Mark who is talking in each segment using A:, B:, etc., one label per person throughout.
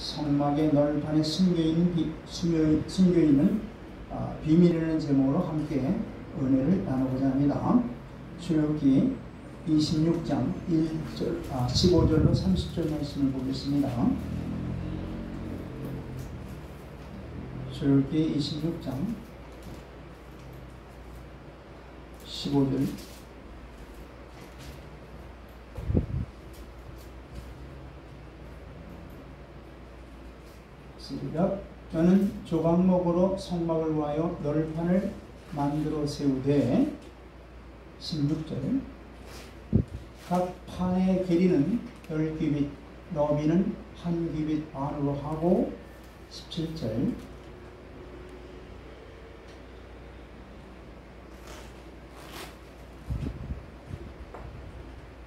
A: 성막의 널판에 숨겨있는 비밀이라는 제목으로 함께 은혜를 나누고자 합니다. 출애굽기 26장 15절로 30절 말씀을 보겠습니다. 출애굽기 26장 15절 너는 조각목으로 성막을 위하여 널판을 만들어 세우되 16절 각 판의 길이는 10규빗 너비는 1규빗 반으로 하고 17절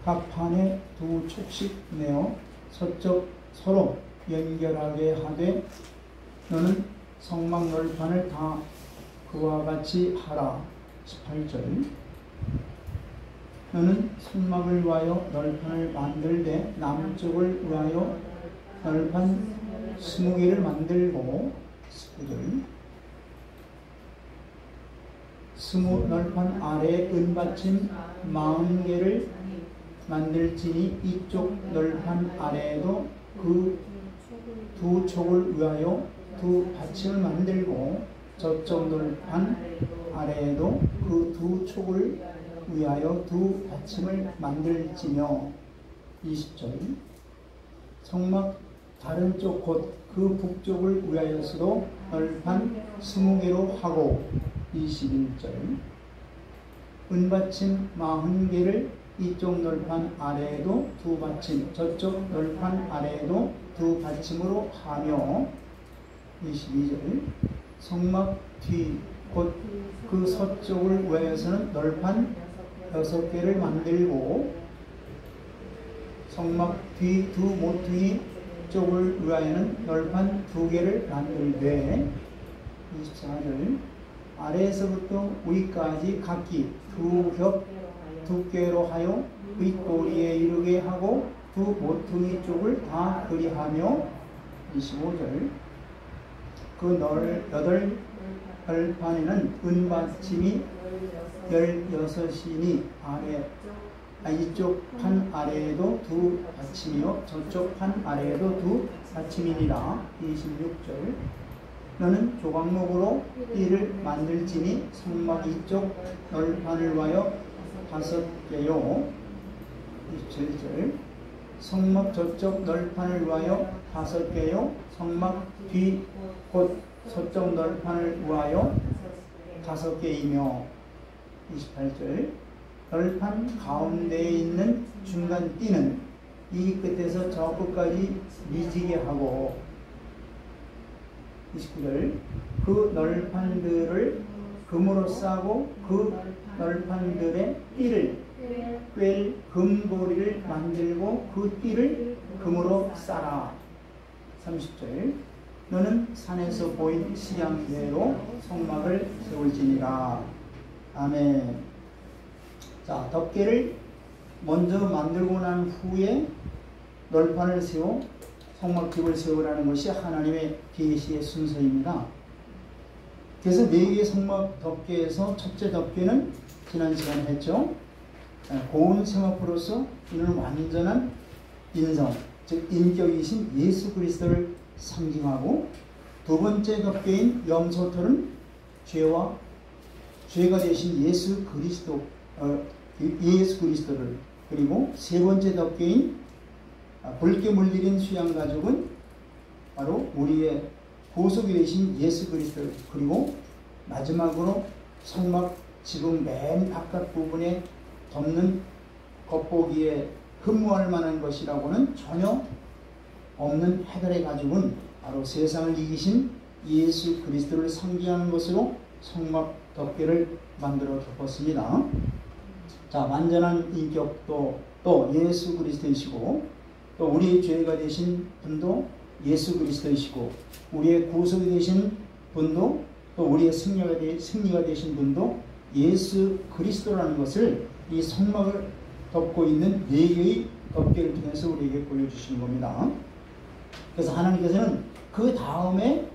A: 각 판에 2촉씩 내어 서쪽 서로 연결하게 하되 너는 성막 널판을 다 그와 같이 하라. 18절 너는 성막을 위하여 널판을 만들되 남쪽을 위하여 널판 20개를 만들고 19절 널판 아래에 은받침 40개를 만들지니 이쪽 널판 아래에도 그 2촉을 위하여 2 받침을 만들고 저쪽 널판 아래에도 그 2촉을 위하여 2 받침을 만들지며 20절 성막 다른 쪽 곧 그 북쪽을 위하여서도 널판 20개로 하고 21절 은받침 40개를 이쪽 널판 아래에도 2 받침 저쪽 널판 아래에도 2 받침으로 하며 22절 성막 뒤 곧 그 서쪽을 위하여서는 널판 6개를 만들고 성막 뒤 2 모퉁이 쪽을 위하여는 널판 2개를 만들되 24절 아래에서부터 위까지 각기 2겹 두께로 하여 윗꼬리에 이르게 하고 2 모퉁이 쪽을 다 그리하며 25절 그 8널판에는 은받침이 16이니 이쪽 판 아래에도 2 받침이요 저쪽 판 아래에도 2 받침이니라. 26절 너는 조각목으로 이를 만들지니 성막 이쪽 널판을 위하여 5개요 27절 성막 저쪽 널판을 위하여 5개요 성막 뒤 곧 서쪽 널판을 위하여 5개이며 28절 널판 가운데에 있는 중간 띠는 이 끝에서 저 끝까지 미지게 하고 29절 그 널판들을 금으로 싸고 그 널판들의 띠를 꿰 금고리를 만들고 그 띠를 금으로 싸라. 30절 너는 산에서 보인 시향대로 성막을 세울지니라. 아멘. 자, 덮개를 먼저 만들고 난 후에 널판을 세워 성막집을 세우라는 것이 하나님의 계시의 순서입니다. 그래서 4개의 성막 덮개에서 첫째 덮개는 지난 시간에 했죠. 고운 세마포로서 이는 완전한 인성, 즉 인격이신 예수 그리스도를 상징하고 두 번째 덮개인 염소털은 죄가 되신 예수 그리스도를 그리고 세 번째 덮개인 붉게 물들인 수양가죽은 바로 우리의 구속이 되신 예수 그리스도 그리고 마지막으로 성막 지붕 맨 바깥 부분에 덮는 겉보기에 흠모할 만한 것이라고는 전혀 없는 해달의 가죽은 바로 세상을 이기신 예수 그리스도를 상징하는 것으로 성막 덮개를 만들어 덮었습니다. 자, 완전한 인격도 또 예수 그리스도이시고 또 우리의 죄가 되신 분도 예수 그리스도이시고 우리의 구속이 되신 분도 또 우리의 승리가 되신 분도 예수 그리스도라는 것을 이 성막을 덮고 있는 4개의 덮개를 통해서 우리에게 보여주시는 겁니다. 그래서 하나님께서는 그 다음에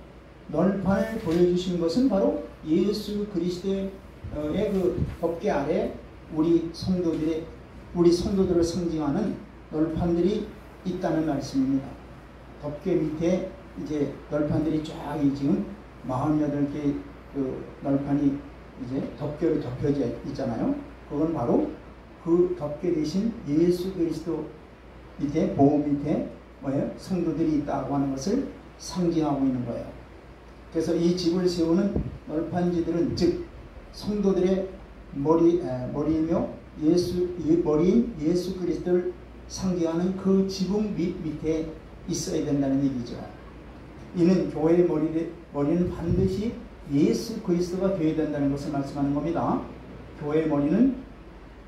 A: 널판을 보여주시는 것은 바로 예수 그리스도의 그 법궤 아래 우리 성도들을 상징하는 널판들이 있다는 말씀입니다. 법궤 밑에 이제 널판들이 쫙 지금 48개 그 널판이 이제 덮개로 덮여져 있잖아요. 그건 바로 그 덮개 대신 예수 그리스도 밑에 보호 밑에 뭐예요? 성도들이 있다고 하는 것을 상징하고 있는 거예요. 그래서 이 집을 세우는 널판지들은 즉 성도들의 머리이며 머리인 예수 그리스도를 상징하는 그 지붕 밑에 있어야 된다는 얘기죠. 이는 교회의 머리는 반드시 예수 그리스도가 되어야 된다는 것을 말씀하는 겁니다. 교회의 머리는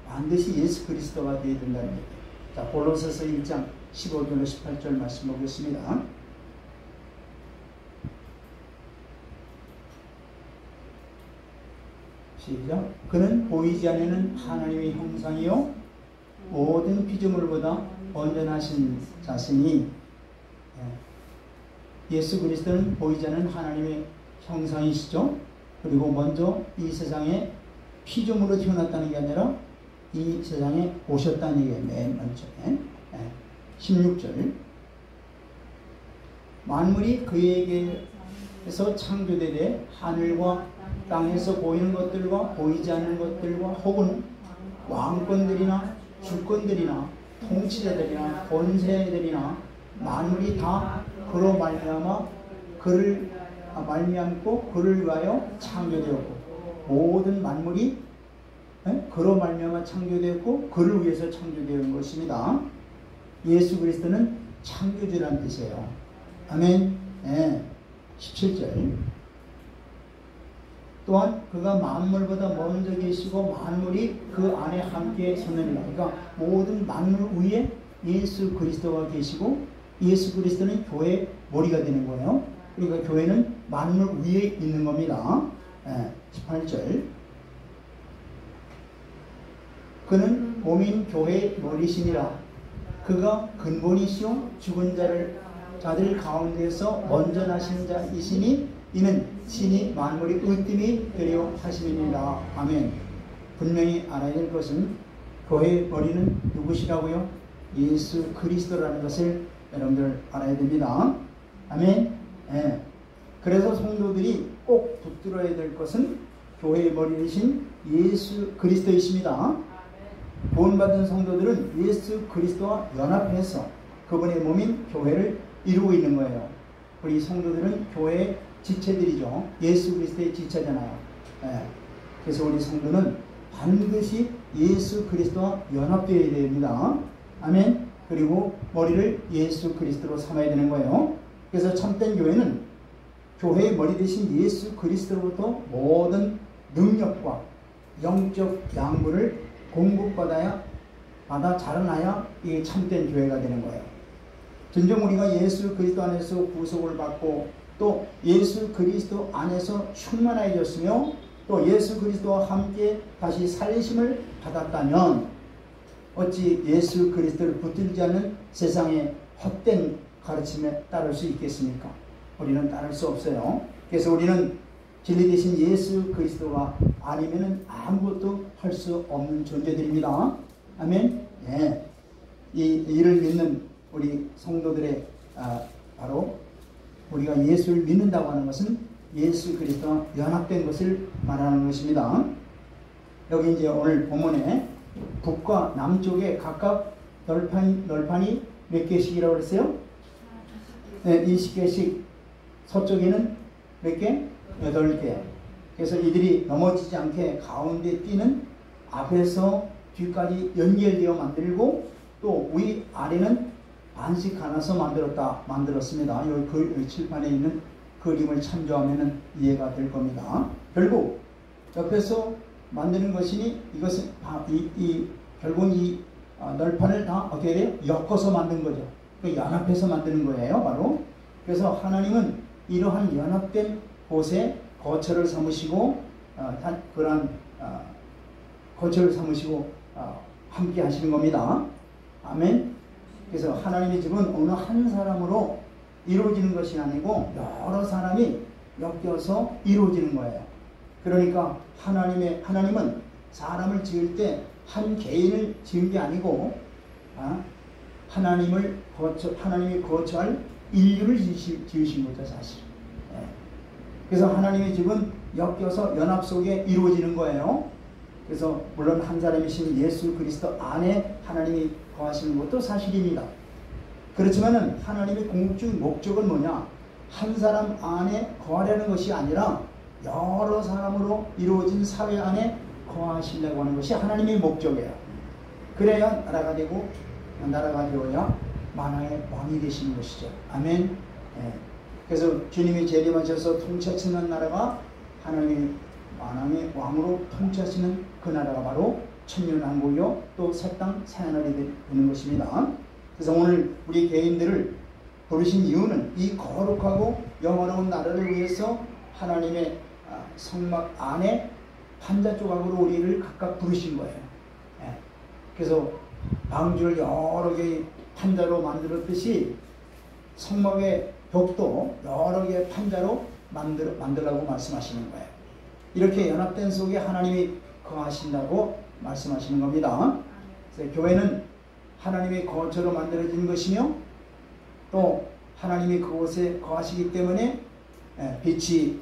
A: 반드시 예수 그리스도가 되어야 된다는 얘기예요. 자, 골로새서 1장 15절로 18절 말씀 보겠습니다. 시작. 그는 보이지 않는 하나님의 형상이요 모든 피조물보다 온전하신 자신이, 예수 그리스도는 보이지 않는 하나님의 형상이시죠. 그리고 먼저 이 세상에 피조물로 태어났다는 게 아니라 이 세상에 오셨다는 얘기예요. 맨 먼저에 16절. 만물이 그에게서 창조되되 하늘과 땅에서 보이는 것들과 보이지 않는 것들과 혹은 왕권들이나 주권들이나 통치자들이나 권세들이나 만물이 다 그로 말미암아 그를 말미암고 그를 위하여 창조되었고, 모든 만물이 그로 말미암아 창조되었고 그를 위해서 창조되었던 것입니다. 예수 그리스도는 창조주라는 뜻이에요. 아멘. 17절. 또한 그가 만물보다 먼저 계시고 만물이 그 안에 함께 서느니라. 그러니까 모든 만물 위에 예수 그리스도가 계시고 예수 그리스도는 교회의 머리가 되는 거예요. 그러니까 교회는 만물 위에 있는 겁니다. 18절. 그는 몸인 교회의 머리시니라. 그가 근본이시요 죽은 자들 가운데서 먼저 나신 자이시니 이는 신이 만물이 으뜸이 되려 하심이니라. 아멘. 분명히 알아야 될 것은 교회의 머리는 누구시라고요? 예수 그리스도라는 것을 여러분들 알아야 됩니다. 아멘. 그래서 성도들이 꼭 붙들어야 될 것은 교회의 머리이신 예수 그리스도이십니다. 구원받은 성도들은 예수 그리스도와 연합해서 그분의 몸인 교회를 이루고 있는 거예요. 우리 성도들은 교회의 지체들이죠. 예수 그리스도의 지체잖아요. 그래서 우리 성도는 반드시 예수 그리스도와 연합되어야 됩니다. 아멘. 그리고 머리를 예수 그리스도로 삼아야 되는 거예요. 그래서 참된 교회는 교회의 머리 대신 예수 그리스도로부터 모든 능력과 영적 양분을 받아 자라나야 이게 참된 교회가 되는 거예요. 진정 우리가 예수 그리스도 안에서 구속을 받고 또 예수 그리스도 안에서 충만해졌으며 또 예수 그리스도와 함께 다시 살리심을 받았다면 어찌 예수 그리스도를 붙들지 않는 세상의 헛된 가르침에 따를 수 있겠습니까? 우리는 따를 수 없어요. 그래서 우리는 진리 대신 예수 그리스도가 아니면 아무것도 할 수 없는 존재들입니다. 아멘. 이를 믿는 우리 성도들의 바로 우리가 예수를 믿는다고 하는 것은 예수 그리스도와 연합된 것을 말하는 것입니다. 여기 이제 오늘 본문에 북과 남쪽에 각각 널판이 몇 개씩이라고 그랬어요? 20개씩. 서쪽에는 몇 개? 8개. 그래서 이들이 넘어지지 않게 가운데 띠는 앞에서 뒤까지 연결되어 만들고 또 위 아래는 반씩 갈아서 만들었습니다. 여기 칠판에 있는 그림을 참조하면 이해가 될 겁니다. 결국 옆에서 만드는 것이니 이것은 결국 이 널판을 다 어떻게 돼요? 엮어서 만든 거죠. 연합해서 만드는 거예요, 바로. 그래서 하나님은 이러한 연합된 곳에 거처를 삼으시고 그러한 거처를 삼으시고 함께 하시는 겁니다. 아멘. 그래서 하나님의 집은 어느 한 사람으로 이루어지는 것이 아니고 여러 사람이 엮여서 이루어지는 거예요. 그러니까 하나님은 사람을 지을 때 한 개인을 지은 게 아니고 하나님이 거처할 인류를 지으신 거죠, 사실. 그래서 하나님의 집은 엮여서 연합 속에 이루어지는 거예요. 그래서 물론 한 사람이신 예수 그리스도 안에 하나님이 거하시는 것도 사실입니다. 그렇지만 하나님의 궁극적인 목적은 뭐냐? 한 사람 안에 거하려는 것이 아니라 여러 사람으로 이루어진 사회 안에 거하시려고 하는 것이 하나님의 목적이에요. 그래야 나라가 되고 나라가 되어야 만왕의 왕이 되시는 것이죠. 아멘. 그래서 주님이 재림하셔서 통치하시는 나라가 하나님의 만왕의 왕으로 통치하시는 그 나라가 바로 천년왕국이요 또 새 땅 새 하늘이 되는 것입니다. 그래서 오늘 우리 개인들을 부르신 이유는 이 거룩하고 영원한 나라를 위해서 하나님의 성막 안에 판자 조각으로 우리를 각각 부르신 거예요. 그래서 방주를 여러 개의 판자로 만들었듯이 성막의 벽도 여러 개의 판자로 만들라고 말씀하시는 거예요. 이렇게 연합된 속에 하나님이 거하신다고 말씀하시는 겁니다. 그래서 교회는 하나님의 거처로 만들어진 것이며 또 하나님이 그곳에 거하시기 때문에 빛이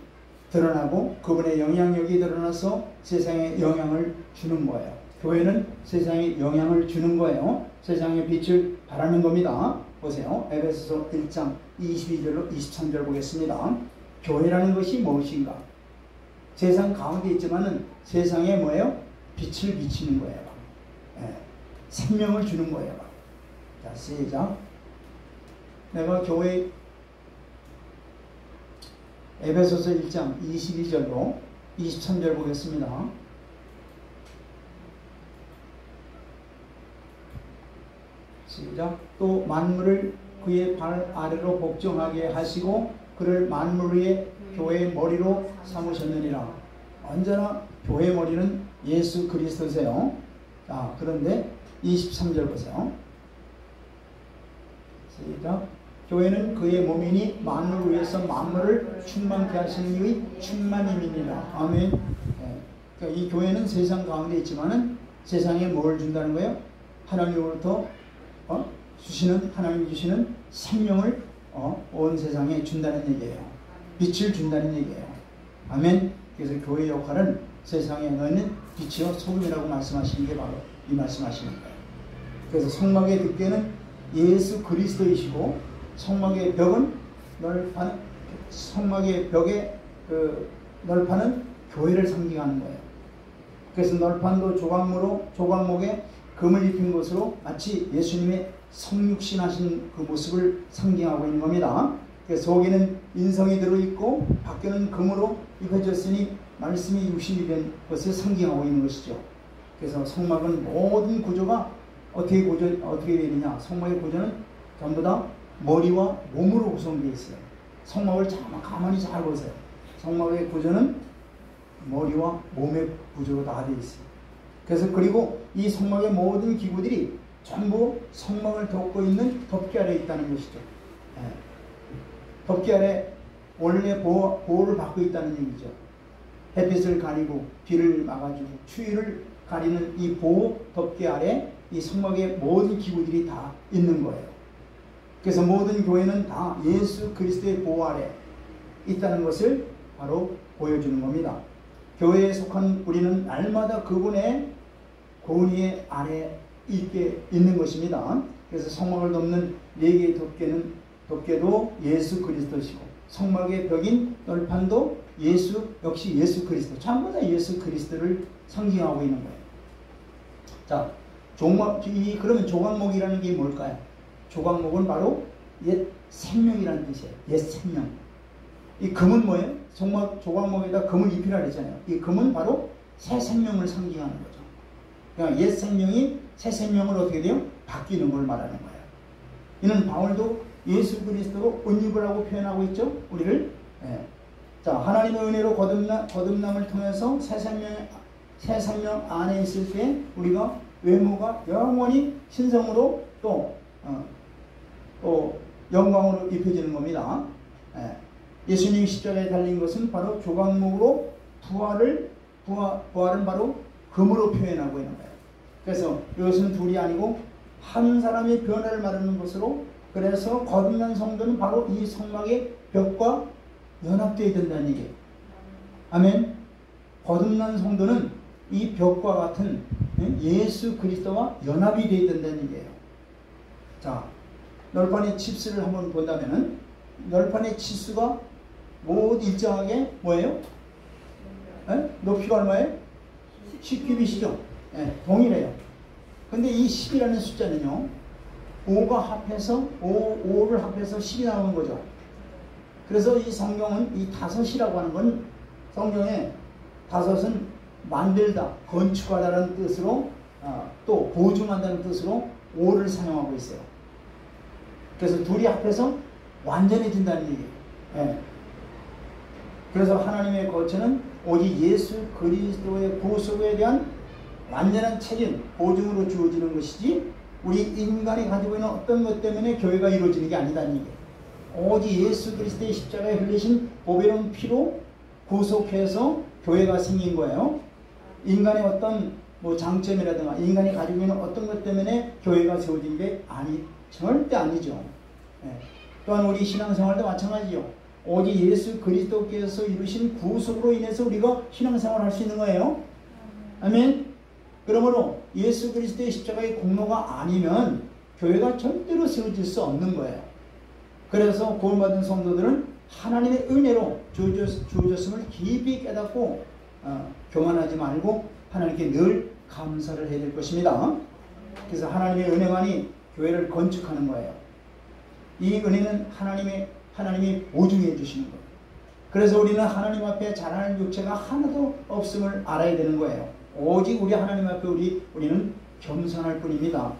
A: 드러나고 그분의 영향력이 드러나서 세상에 영향을 주는 거예요. 교회는 세상에 영향을 주는 거예요. 세상의 빛을 발하는 겁니다. 보세요. 에베소서 1장 22절로 23절 보겠습니다. 교회라는 것이 무엇인가? 세상 가운데 있지만은 세상에 뭐예요? 빛을 비치는 거예요. 생명을 주는 거예요. 자, 시작. 내가 교회 에베소서 1장 22절로 23절 보겠습니다. 시작. 또 만물을 그의 발 아래로 복종하게 하시고 그를 만물 위에 교회의 머리로 삼으셨느니라. 언제나 교회의 머리는 예수 그리스도세요. 자, 그런데 23절 보세요. 시작. 교회는 그의 몸이니 만물을 위해서 만물을 충만케 하시는 이의 충만임이니라. 아멘. 그러니까 이 교회는 세상 가운데 있지만은 세상에 뭘 준다는 거예요? 하나님으로부터 하나님이 주시는 생명을 온 세상에 준다는 얘기예요. 빛을 준다는 얘기예요. 아멘. 그래서 교회의 역할은 세상에 너는 빛이요 소금이라고 말씀하시는 게 바로 이 말씀하시는 거예요. 그래서 성막의 득대는 예수 그리스도이시고 성막의 벽은 성막의 벽의 널판은 교회를 상징하는 거예요. 그래서 널판도 조각목에 금을 입힌 것으로 마치 예수님의 성육신하신 그 모습을 상징하고 있는 겁니다. 그래서 속에는 인성이 들어있고 밖에는 금으로 입혀졌으니 말씀이 육신이 된 것을 상징하고 있는 것이죠. 그래서 성막은 모든 구조가 어떻게 되느냐? 성막의 구조는 전부 다 머리와 몸으로 구성되어 있어요. 성막을 가만히 잘 보세요. 성막의 구조는 머리와 몸의 구조로 다 되어 있어요. 그래서 그리고 이 성막의 모든 기구들이 전부 성막을 덮고 있는 덮개 아래에 있다는 것이죠. 덮개 아래 원래 보호를 받고 있다는 얘기죠. 햇빛을 가리고 비를 막아주고 추위를 가리는 이 보호 덮개 아래 이 성막의 모든 기구들이 다 있는 거예요. 그래서 모든 교회는 다 예수 그리스도의 보호 아래 있다는 것을 바로 보여주는 겁니다. 교회에 속한 우리는 날마다 그분의 권위 아래 있는 것입니다. 그래서 성막을 덮는 4개의 덮개도 예수 그리스도시고 성막의 벽인 널판도 역시 예수 그리스도, 전부 다 예수 그리스도를 상징하고 있는 거예요. 자, 그러면 조각목이라는 게 뭘까요? 조각목은 바로 옛 생명이라는 뜻이에요. 옛 생명. 이 금은 뭐예요? 조각목에다 금을 입히라 그랬잖아요. 이 금은 바로 새 생명을 상징하는 거죠. 그러니까 옛 생명이 새 생명으로 어떻게 돼요? 바뀌는 걸 말하는 거예요. 이는 바울도 예수 그리스도로 옷 입으라고 표현하고 있죠. 우리를. 자, 하나님의 은혜로 거듭남을 통해서 새 생명 안에 있을 때 우리가 외모가 영원히 신성으로 또 영광으로 입혀지는 겁니다. 예수님이 십자가에 달린 것은 바로 조각목으로 부활은 바로 금으로 표현하고 있는 거예요. 그래서 이것은 둘이 아니고 한 사람의 변화를 말하는 것으로, 그래서 거듭난 성도는 바로 이 성막의 벽과 연합되어야 된다는 얘기예요. 아멘. 거듭난 성도는 이 벽과 같은 예수 그리스도와 연합이 되어야 된다는 얘기예요. 자, 널판의 치수를 한번 본다면은 널판의 치수가 모두 일정하게 뭐예요? 높이가 얼마예요? 10규빗이죠. 동일해요. 근데 이 10이라는 숫자는요, 5를 합해서 10이 나오는 거죠. 그래서 이 성경은 이 다섯이라고 하는 건, 성경에 다섯은 만들다, 건축하다는 뜻으로, 또 보증한다는 뜻으로 5를 사용하고 있어요. 그래서 둘이 합해서 완전해진다는 얘기예요. 그래서 하나님의 거처는 오직 예수 그리스도의 구속에 대한 완전한 책임, 보증으로 주어지는 것이지, 우리 인간이 가지고 있는 어떤 것 때문에 교회가 이루어지는 게 아니다는 얘기예요. 오직 예수 그리스도의 십자가에 흘리신 보배로운 피로 구속해서 교회가 생긴 거예요. 인간의 어떤 장점이라든가 인간이 가지고 있는 어떤 것 때문에 교회가 세워진 게 절대 아니죠. 또한 우리 신앙생활도 마찬가지죠. 오직 예수 그리스도께서 이루신 구속으로 인해서 우리가 신앙생활을 할 수 있는 거예요. 아멘. 그러므로 예수 그리스도의 십자가의 공로가 아니면 교회가 절대로 세워질 수 없는 거예요. 그래서 구원받은 성도들은 하나님의 은혜로 주어졌음을 깊이 깨닫고 교만하지 말고 하나님께 늘 감사를 해야 될 것입니다. 그래서 하나님의 은혜만이 교회를 건축하는 거예요. 이 은혜는 하나님이 보증해 주시는 거예요. 그래서 우리는 하나님 앞에 자라는 육체가 하나도 없음을 알아야 되는 거예요. 오직 우리 하나님 앞에 우리는 겸손할 뿐입니다.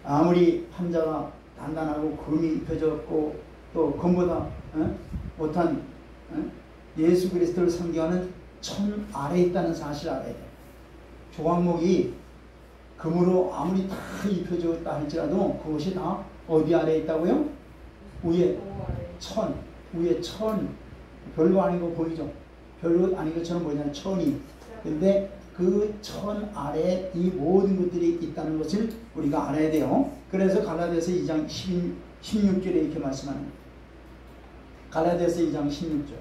A: 아무리 판자가 단단하고 금이 입혀졌고 또 금보다 못한 예수 그리스도를 상징하는 천 아래에 있다는 사실을 알아야 돼요. 조각목이 금으로 아무리 다 입혀졌다 할지라도 그것이 다 어디 아래에 있다고요? 위에 천, 별거 아닌 거 보이죠? 별거 아닌 것처럼 보이잖아요. 천이. 근데 그 천 아래에 이 모든 것들이 있다는 것을 우리가 알아야 돼요. 그래서 갈라디아서 2장 16절에 이렇게 말씀하는 거예요. 갈라디아서 2장 16절.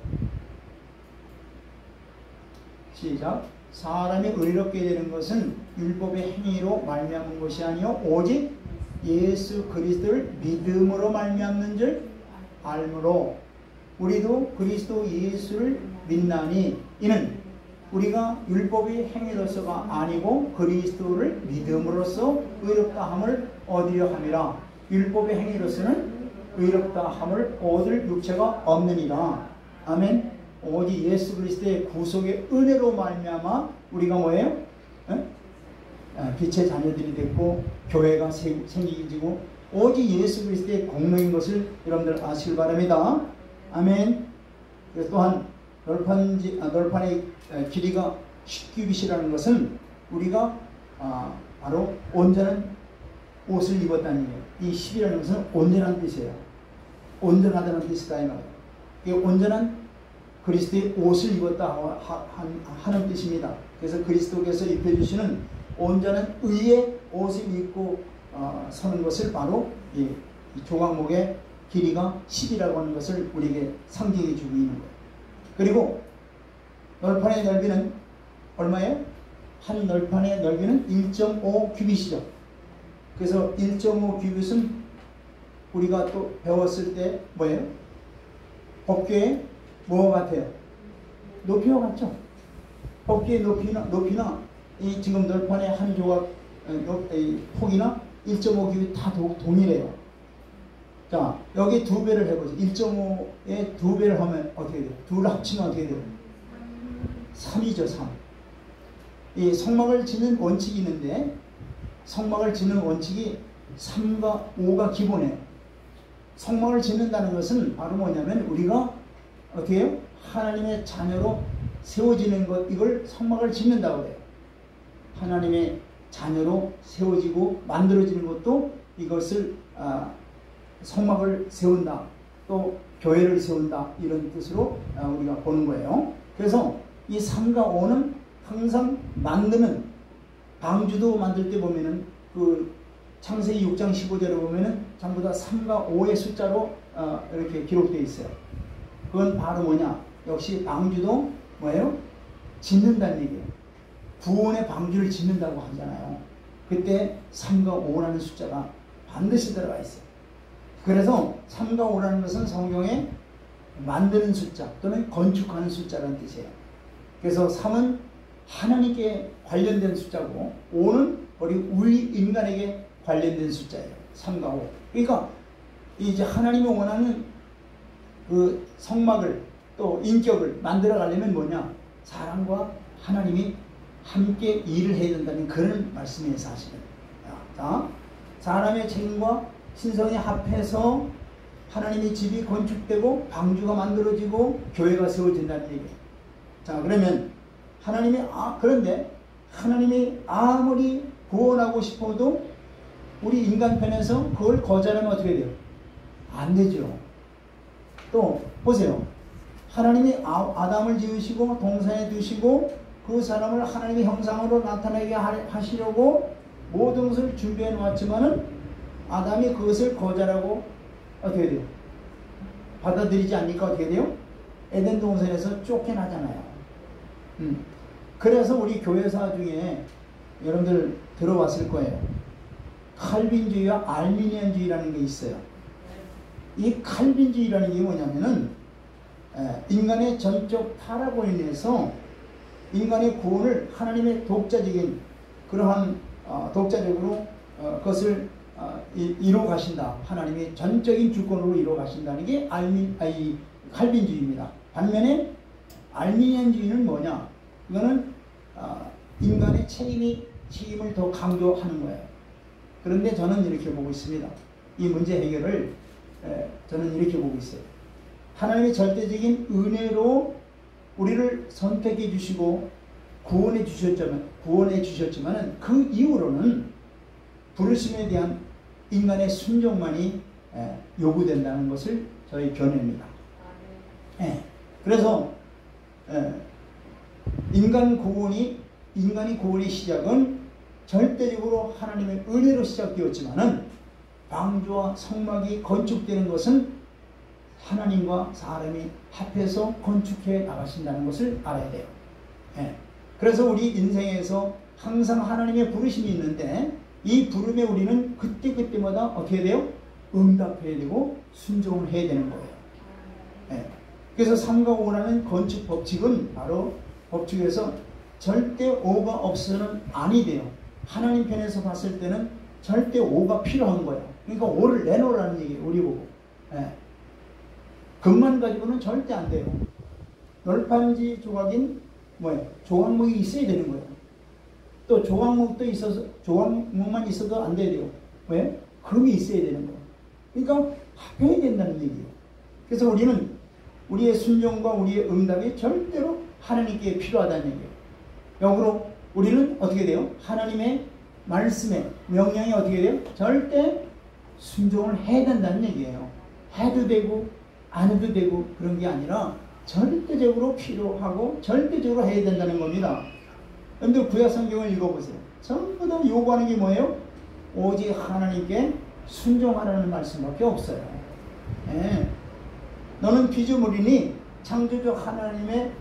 A: 시작. 사람이 의롭게 되는 것은 율법의 행위로 말미암은 것이 아니요 오직 예수 그리스도를 믿음으로 말미암는 줄 알므로 우리도 그리스도 예수를 믿나니 이는 우리가 율법의 행위로서가 아니고 그리스도를 믿음으로써 의롭다 함을 얻으려 함이라. 율법의 행위로서는 의롭다 함을 얻을 육체가 없느니라. 아멘. 오직 예수 그리스도의 구속의 은혜로 말미암아 우리가 뭐예요? 빛의 자녀들이 됐고 교회가 생기지고 오직 예수 그리스도의 공로인 것을 여러분들 아시길 바랍니다. 아멘. 그래서 또한 널판의 길이가 10규빗이라는 것은 우리가 바로 온전한 옷을 입었다는 얘기예요. 이 10이라는 것은 온전한 뜻이에요. 온전하다는 뜻이다 이 말이에요. 이게 온전한 그리스도의 옷을 입었다 하는 뜻입니다. 그래서 그리스도께서 입혀주시는 온전한 의의 옷을 입고 서는 것을 바로 이 조각목의 길이가 10이라고 하는 것을 우리에게 상징해 주고 있는 거예요. 그리고 널판의 넓이는 얼마예요? 한 널판의 넓이는 1.5 규빗이죠. 그래서 1.5 규빗은 우리가 또 배웠을 때 뭐예요? 법궤의 뭐와 같아요? 높이와 같죠? 법궤의 높이나 이 지금 널판의 한 조각 폭이나 1.5 규빗 다 동일해요. 자, 여기 2배를 해보죠. 1.5에 2배를 하면 어떻게 돼요? 둘을 합치면 어떻게 돼요? 3이죠, 3. 이 성막을 짓는 원칙이 있는데, 성막을 짓는 원칙이 3과 5가 기본이에요. 성막을 짓는다는 것은 바로 뭐냐면, 우리가 어떻게 해요? 하나님의 자녀로 세워지는 것, 이걸 성막을 짓는다고 해요. 하나님의 자녀로 세워지고 만들어지는 것도 이것을 성막을 세운다, 또 교회를 세운다, 이런 뜻으로 우리가 보는 거예요. 그래서 이 3과 5는 항상 만드는, 방주도 만들 때 보면은 그 창세기 6장 15절에 보면은 전부 다 3과 5의 숫자로 이렇게 기록되어 있어요. 그건 바로 뭐냐? 역시 방주도 뭐예요? 짓는다는 얘기예요. 구원의 방주를 짓는다고 하잖아요. 그때 3과 5라는 숫자가 반드시 들어가 있어요. 그래서 3과 5라는 것은 성경에 만드는 숫자 또는 건축하는 숫자라는 뜻이에요. 그래서 3은 하나님께 관련된 숫자고 5는 우리 인간에게 관련된 숫자예요. 3과 5. 그러니까 이제 하나님이 원하는 그 성막을 또 인격을 만들어 가려면 뭐냐? 사람과 하나님이 함께 일을 해야 된다는 그런 말씀이에요, 사실은. 자, 사람의 책임과 신성이 합해서 하나님의 집이 건축되고 방주가 만들어지고 교회가 세워진다는 얘기예요. 자, 그러면 그런데 하나님이 아무리 구원하고 싶어도 우리 인간편에서 그걸 거절하면 어떻게 돼요? 안 되죠. 또 보세요. 하나님이 아담을 지으시고 동산에 두시고 그 사람을 하나님의 형상으로 나타나게 하시려고 모든 것을 준비해 놓았지만은 아담이 그것을 거절하고 어떻게 돼요? 받아들이지 않으니까 어떻게 돼요? 에덴 동산에서 쫓겨나잖아요. 그래서 우리 교회사 중에 여러분들 들어봤을 거예요. 칼빈주의와 알미니안주의라는 게 있어요. 이 칼빈주의라는 게 뭐냐면은 인간의 전적 타락으로 인해서 인간의 구원을 하나님의 독자적인 그러한 독자적으로 그것을 이루어 가신다. 하나님의 전적인 주권으로 이루어 가신다는 게 칼빈주의입니다. 반면에 알미니안주의는 뭐냐? 이거는 인간의 책임을 더 강조하는 거예요. 그런데 저는 이렇게 보고 있습니다. 이 문제 해결을 저는 이렇게 보고 있어요. 하나님의 절대적인 은혜로 우리를 선택해 주시고 구원해 주셨지만 그 이후로는 부르심에 대한 인간의 순종만이 요구된다는 것을 저희 견해입니다. 그래서 인간의 구원의 시작은 절대적으로 하나님의 은혜로 시작되었지만은 방주와 성막이 건축되는 것은 하나님과 사람이 합해서 건축해 나가신다는 것을 알아야 돼요. 그래서 우리 인생에서 항상 하나님의 부르심이 있는데 이 부름에 우리는 그때그때마다 어떻게 돼요? 응답해야 되고 순종을 해야 되는 거예요. 그래서 3과 5라는 건축 법칙은 바로 법칙에서 절대 5가 없어서는 아니 돼요. 하나님 편에서 봤을 때는 절대 5가 필요한 거예요. 그러니까 5를 내놓으라는 얘기예요. 우리 보고. 금만 가지고는 절대 안 돼요. 널판지 조각인 조각목이 있어야 되는 거예요. 또 조각목만 있어도 안 돼요. 왜? 금이 있어야 되는 거예요. 그러니까 합해야 된다는 얘기예요. 그래서 우리는 우리의 순종과 우리의 응답이 절대로 하나님께 필요하다는 얘기예요. 역으로 우리는 어떻게 돼요? 하나님의 말씀에 명령이 어떻게 돼요? 절대 순종을 해야 된다는 얘기예요. 해도 되고 안 해도 되고 그런 게 아니라 절대적으로 필요하고 절대적으로 해야 된다는 겁니다. 여러분들 구약 성경을 읽어보세요. 전부 다 요구하는 게 뭐예요? 오직 하나님께 순종하라는 말씀밖에 없어요. 너는 피조물이니 창조주 하나님의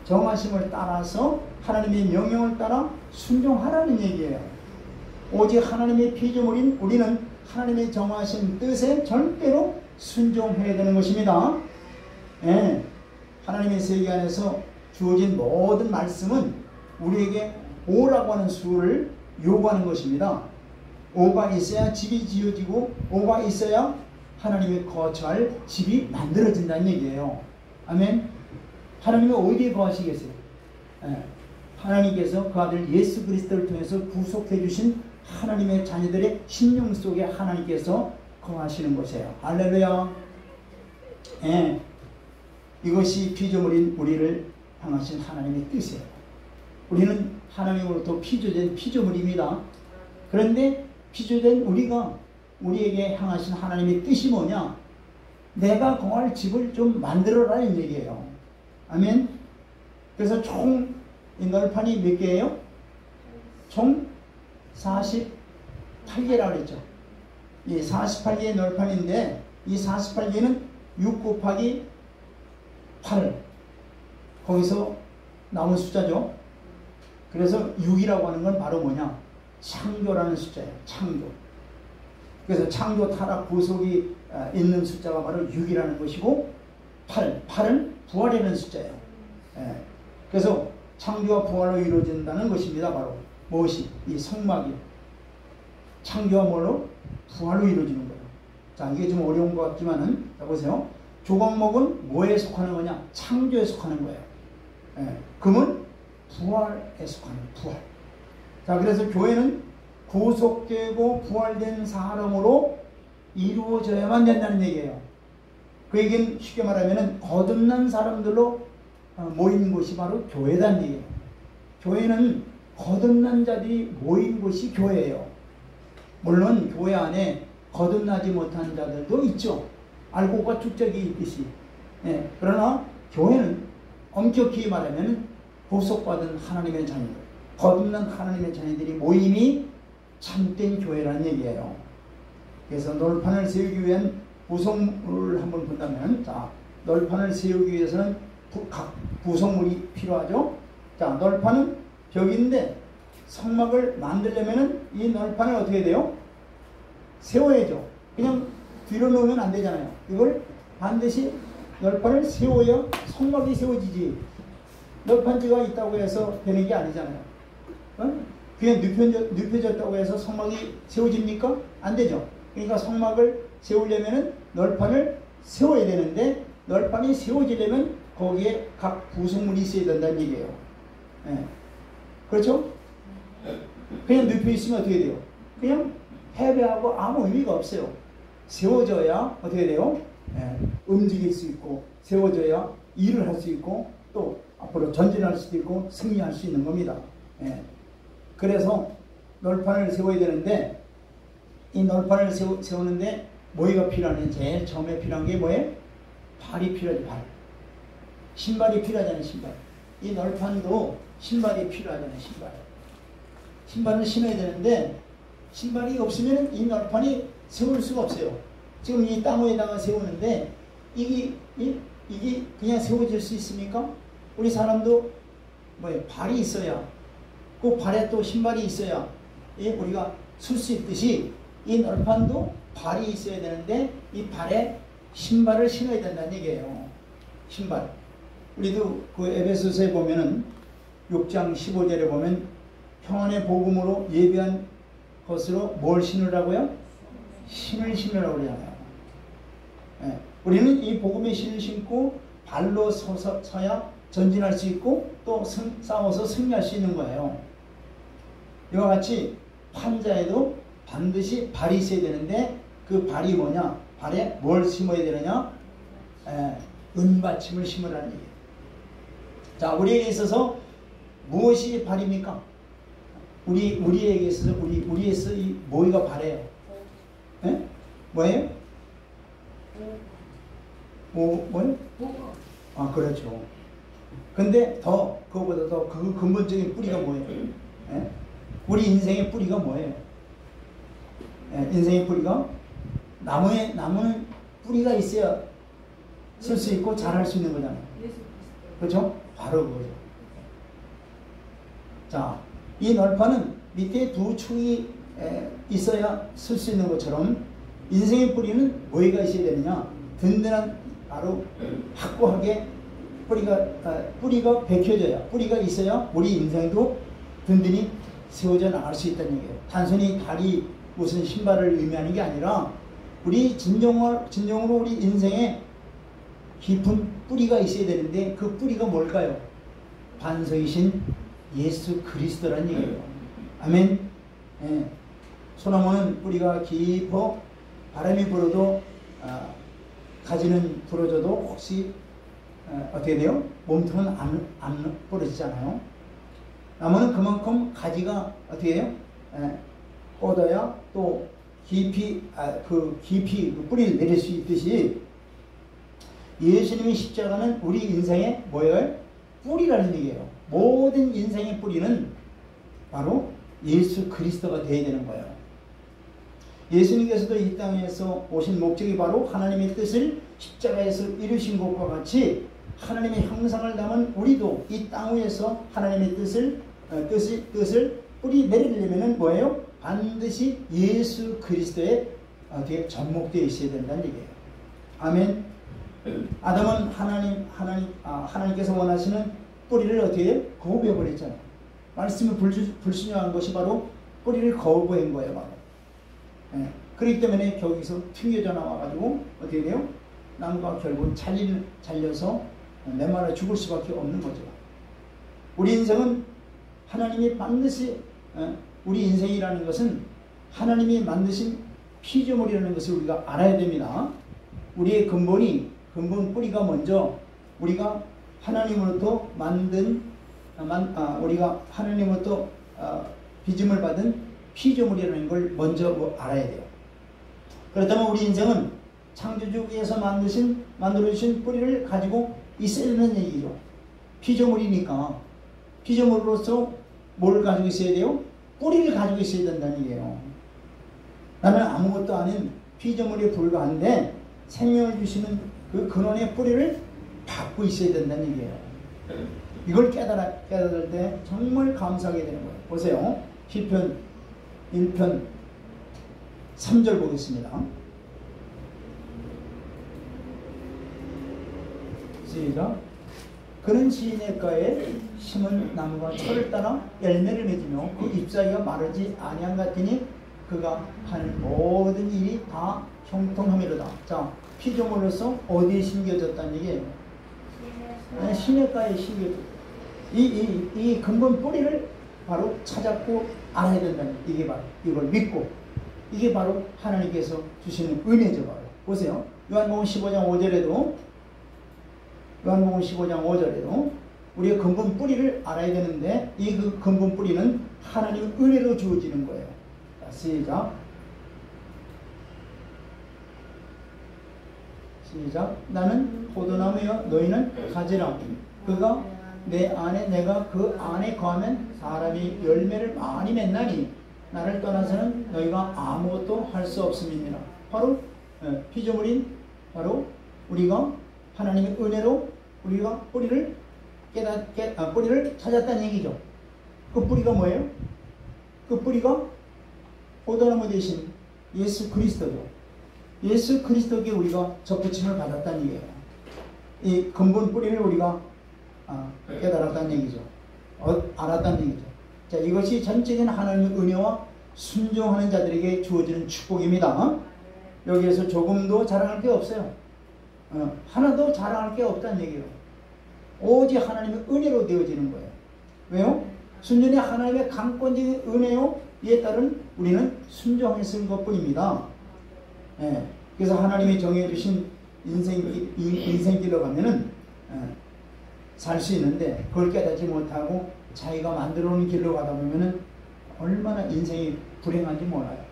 A: 정하심을 따라서 하나님의 명령을 따라 순종하라는 얘기예요. 오직 하나님의 피조물인 우리는 하나님의 정하신 뜻에 절대로 순종해야 되는 것입니다. 하나님의 세계 안에서 주어진 모든 말씀은 우리에게 5라고 하는 수를 요구하는 것입니다. 5가 있어야 집이 지어지고 5가 있어야 하나님이 거처할 집이 만들어진다는 얘기예요. 아멘. 하나님이 어디에 거하시겠어요? 하나님께서 그 아들 예수 그리스도를 통해서 구속해 주신 하나님의 자녀들의 심령 속에 하나님께서 거하시는 것이에요. 할렐루야. 이것이 피조물인 우리를 향하신 하나님의 뜻이에요. 우리는 하나님으로부터 피조된 피조물입니다. 그런데 피조된 우리가 우리에게 향하신 하나님의 뜻이 뭐냐? 내가 거할 집을 좀 만들어라는 얘기예요. 아멘. 그래서 총 이 널판이 몇 개예요? 총 48개라고 그랬죠. 이 48개의 널판인데 이 48개는 6 곱하기 8 거기서 나온 숫자죠. 그래서 6이라고 하는 건 바로 뭐냐? 창조라는 숫자예요. 창조. 그래서 창조, 타락, 구속이 있는 숫자가 바로 6이라는 것이고 8은 부활이라는 숫자예요. 그래서 창조와 부활로 이루어진다는 것입니다. 바로 무엇이? 이 성막이 창조와 뭘로? 부활로 이루어지는 거예요. 자, 이게 좀 어려운 것 같지만은, 자, 보세요. 조각목은 뭐에 속하는 거냐? 창조에 속하는 거예요. 금은 부활에 속하는 부활. 자, 그래서 교회는 구속되고 부활된 사람으로 이루어져야만 된다는 얘기예요. 그 얘기는 쉽게 말하면 거듭난 사람들로 모인 곳이 바로 교회라는 얘기예요. 교회는 거듭난 자들이 모인 곳이 교회예요. 물론 교회 안에 거듭나지 못한 자들도 있죠. 알곡과 축적이 있듯이. 그러나 교회는 엄격히 말하면 구속받은 하나님의 자녀들, 거듭난 하나님의 자녀들이 모임이 참된 교회라는 얘기예요. 그래서 널판을 세우기 위한 구성물을 한번 본다면, 자, 널판을 세우기 위해서는 각 구성물이 필요하죠. 자, 널판은 벽인데 성막을 만들려면은 이 널판을 어떻게 돼요? 세워야죠. 그냥 뒤로 놓으면 안 되잖아요. 이걸 반드시 널판을 세워야 성막이 세워지지. 널판지가 있다고 해서 되는 게 아니잖아요. 그냥 눕혀졌다고 해서 성막이 세워집니까? 안 되죠. 그러니까 성막을 세우려면은 널판을 세워야 되는데, 널판이 세워지려면 거기에 각 구성물이 있어야 된다는 얘기예요. 그렇죠? 그냥 눕혀 있으면 어떻게 돼요? 그냥 패배하고 아무 의미가 없어요. 세워져야 어떻게 돼요? 움직일 수 있고, 세워져야 일을 할 수 있고, 또 앞으로 전진할 수도 있고 승리할 수 있는 겁니다. 그래서 널판을 세워야 되는데, 이 널판을 세우는데 뭐가 필요하냐? 제일 처음에 필요한 게 뭐예요? 발이 필요하죠. 발. 신발이 필요하잖아요. 신발. 이 널판도 신발이 필요하잖아요. 신발을 신어야 되는데, 신발이 없으면 이 널판이 세울 수가 없어요. 지금 이 땅 위에다가 세우는데 이게 그냥 세워질 수 있습니까? 우리 사람도 뭐예요? 발이 있어야, 그 발에 또 신발이 있어야 우리가 설 수 있듯이 이 널판도 발이 있어야 되는데 이 발에 신발을 신어야 된다는 얘기예요. 신발. 우리도 그 에베소서에 보면은 6장 15절에 보면 평안의 복음으로 예비한 것으로 뭘 신으라고요? 신을 신으라고 그러잖아요. 우리는 이 복음의 신을 신고 발로 서야 전진할 수 있고 또 싸워서 승리할 수 있는 거예요. 이와 같이 판자에도 반드시 발이 있어야 되는데, 그 발이 뭐냐? 발에 뭘 심어야 되느냐? 은받침을 심으라는 얘기예요. 자, 우리에게 있어서 무엇이 발입니까? 우리에게 있어서 우리에서 이 뭐가 발이에요? 뭐예요? 뭐예요? 아, 그렇죠. 근데 그거보다 더 그 근본적인 뿌리가 뭐예요? 우리 인생의 뿌리가 뭐예요? 인생의 뿌리가 나무는 뿌리가 있어야 쓸 수 있고 잘할 수 있는 거잖아요. 그렇죠? 바로 그거죠. 자, 이 널판은 밑에 두 축이 있어야 쓸 수 있는 것처럼 인생의 뿌리는 뭐가 있어야 되느냐? 든든한, 바로 확고하게 뿌리가 베껴져야, 뿌리가 있어야 우리 인생도 든든히 세워져 나갈 수 있다는 얘기예요. 단순히 다리, 무슨 신발을 의미하는 게 아니라 우리 진정으로 우리 인생에 깊은 뿌리가 있어야 되는데, 그 뿌리가 뭘까요? 반석이신 예수 그리스도라는 얘기예요. 아멘. 소나무는 뿌리가 깊어 바람이 불어도 가지는 부러져도 혹시 어떻게 돼요? 몸통은 안 부러지잖아요. 나무는 그만큼 가지가 어떻게 해요? 뻗어야 또 깊이 그 뿌리를 내릴 수 있듯이 예수님의 십자가는 우리 인생의 뭐예요? 뿌리라는 얘기예요. 모든 인생의 뿌리는 바로 예수 그리스도가 되어야 되는 거예요. 예수님께서도 이 땅에서 오신 목적이 바로 하나님의 뜻을 십자가에서 이루신 것과 같이 하나님의 형상을 담은 우리도 이 땅 위에서 하나님의 뜻을 뿌리 내리려면 뭐예요? 반드시 예수 그리스도에 접목되어 있어야 된다는 얘기예요. 아멘. 아담은 하나님께서 원하시는 뿌리를 어떻게 해요? 거부해버렸잖아요. 말씀이 불순종한 것이 바로 뿌리를 거부한 거예요. 바로. 예. 그렇기 때문에 거기서 튕겨져 나와가지고 어떻게 돼요? 남과 결국 잘려서 메말라 죽을 수밖에 없는 거죠. 우리 인생은 하나님이 반드시 우리 인생이라는 것은 하나님이 만드신 피조물이라는 것을 우리가 알아야 됩니다. 우리의 근본 뿌리가 먼저 우리가 하나님으로부터 우리가 하나님으로부터 빚음을 받은 피조물이라는 걸 먼저 알아야 돼요. 그렇다면 우리 인생은 창조주께서 만들어주신 뿌리를 가지고 있어야 되는 얘기죠. 피조물이니까 피조물로서 뭘 가지고 있어야 돼요? 뿌리를 가지고 있어야 된다는 얘기예요. 나는 아무것도 아닌 피조물에 불과한데 생명을 주시는 그 근원의 뿌리를 받고 있어야 된다는 얘기예요. 이걸 깨달을 때 정말 감사하게 되는 거예요. 보세요. 시편 1편 3절 보겠습니다. 시작. 그는 시내가에 심은 나무가 철을 따라 열매를 맺으며 그 잎사귀가 마르지 아니한 같으니 그가 하는 모든 일이 다 형통함이로다. 자, 피조물로서 어디에 심겨졌다는 얘기예요? 시내가에 심겨졌다. 이 근본 뿌리를 바로 찾았고 알아야 된다는 이게 바로 이걸 믿고 이게 바로 하나님께서 주시는 은혜죠. 바로 보세요. 요한복음 15장 5절에도 우리의 근본 뿌리를 알아야 되는데 이 그 근본 뿌리는 하나님의 은혜로 주어지는 거예요. 자, 시작. 나는 포도나무여 너희는 가지라. 그가 내 안에 내가 그 안에 거하면 사람이 열매를 많이 맺나니 나를 떠나서는 너희가 아무것도 할 수 없음이니라. 바로 피조물인 바로 우리가 하나님의 은혜로 우리가 뿌리를 뿌리를 찾았다는 얘기죠. 그 뿌리가 뭐예요? 그 뿌리가 포도나무 대신 예수 그리스도죠. 예수 그리스도께 우리가 접붙임을 받았다는 얘기예요. 이 근본 뿌리를 우리가 깨달았다는 얘기죠. 알았다는 얘기죠. 자, 이것이 전적인 하나님의 은혜와 순종하는 자들에게 주어지는 축복입니다. 여기에서 조금도 자랑할 게 없어요. 하나도 자랑할 게 없다는 얘기예요. 오직 하나님의 은혜로 되어지는 거예요. 왜요? 순전히 하나님의 강권적인 은혜요 이에 따른 우리는 순종했을 것뿐입니다. 예. 그래서 하나님이 정해주신 인생길로 가면은 살 수 있는데 그걸 깨닫지 못하고 자기가 만들어 놓은 길로 가다 보면은 얼마나 인생이 불행한지 몰라요.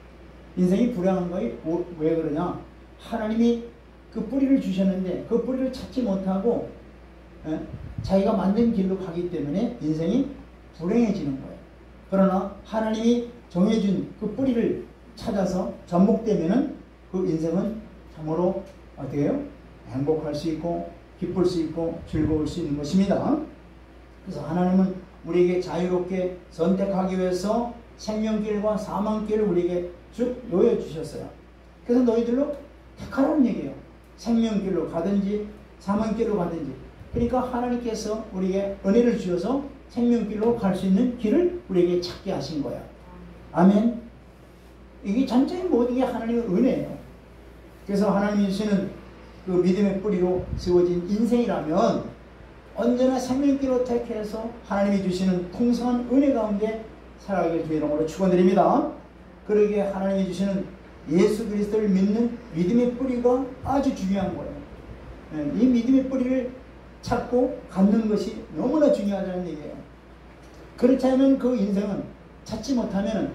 A: 인생이 불행한 거에 왜 그러냐? 하나님이 그 뿌리를 주셨는데 그 뿌리를 찾지 못하고 자기가 만든 길로 가기 때문에 인생이 불행해지는 거예요. 그러나 하나님이 정해준 그 뿌리를 찾아서 접목되면은 그 인생은 참으로 어떻게 해요? 행복할 수 있고 기쁠 수 있고 즐거울 수 있는 것입니다. 그래서 하나님은 우리에게 자유롭게 선택하기 위해서 생명길과 사망길을 우리에게 쭉 놓여주셨어요. 그래서 너희들로 택하라는 얘기예요. 생명길로 가든지 사망길로 가든지. 그러니까 하나님께서 우리에게 은혜를 주셔서 생명길로 갈 수 있는 길을 우리에게 찾게 하신 거야. 아멘. 이게 전적인 모든 게 하나님의 은혜예요. 그래서 하나님이 주시는 그 믿음의 뿌리로 세워진 인생이라면 언제나 생명길로 택해서 하나님이 주시는 풍성한 은혜 가운데 살아가길 주의 이름으로 축원드립니다. 그러기에 하나님이 주시는 예수 그리스도를 믿는 믿음의 뿌리가 아주 중요한 거예요. 이 믿음의 뿌리를 찾고 갖는 것이 너무나 중요하다는 얘기예요. 그렇지 않으면 그 인생은 찾지 못하면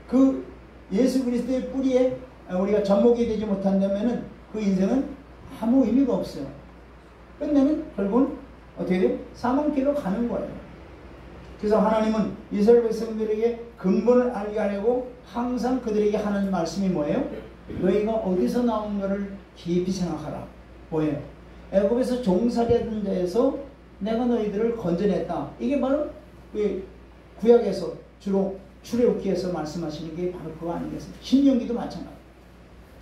A: 그 예수 그리스도의 뿌리에 우리가 접목이 되지 못한다면은 그 인생은 아무 의미가 없어요. 끝내는 결국은 어떻게 돼요? 사망길로 가는 거예요. 그래서 하나님은 이스라엘 백성들에게 근본을 알게 하려고 항상 그들에게 하는 말씀이 뭐예요? 너희가 어디서 나온 것을 깊이 생각하라. 뭐예요? 애굽에서 종살이하던 자에서 내가 너희들을 건져냈다. 이게 바로 구약에서 주로 출애굽기에서 말씀하시는 게 바로 그거 아니겠습니까? 신명기도 마찬가지.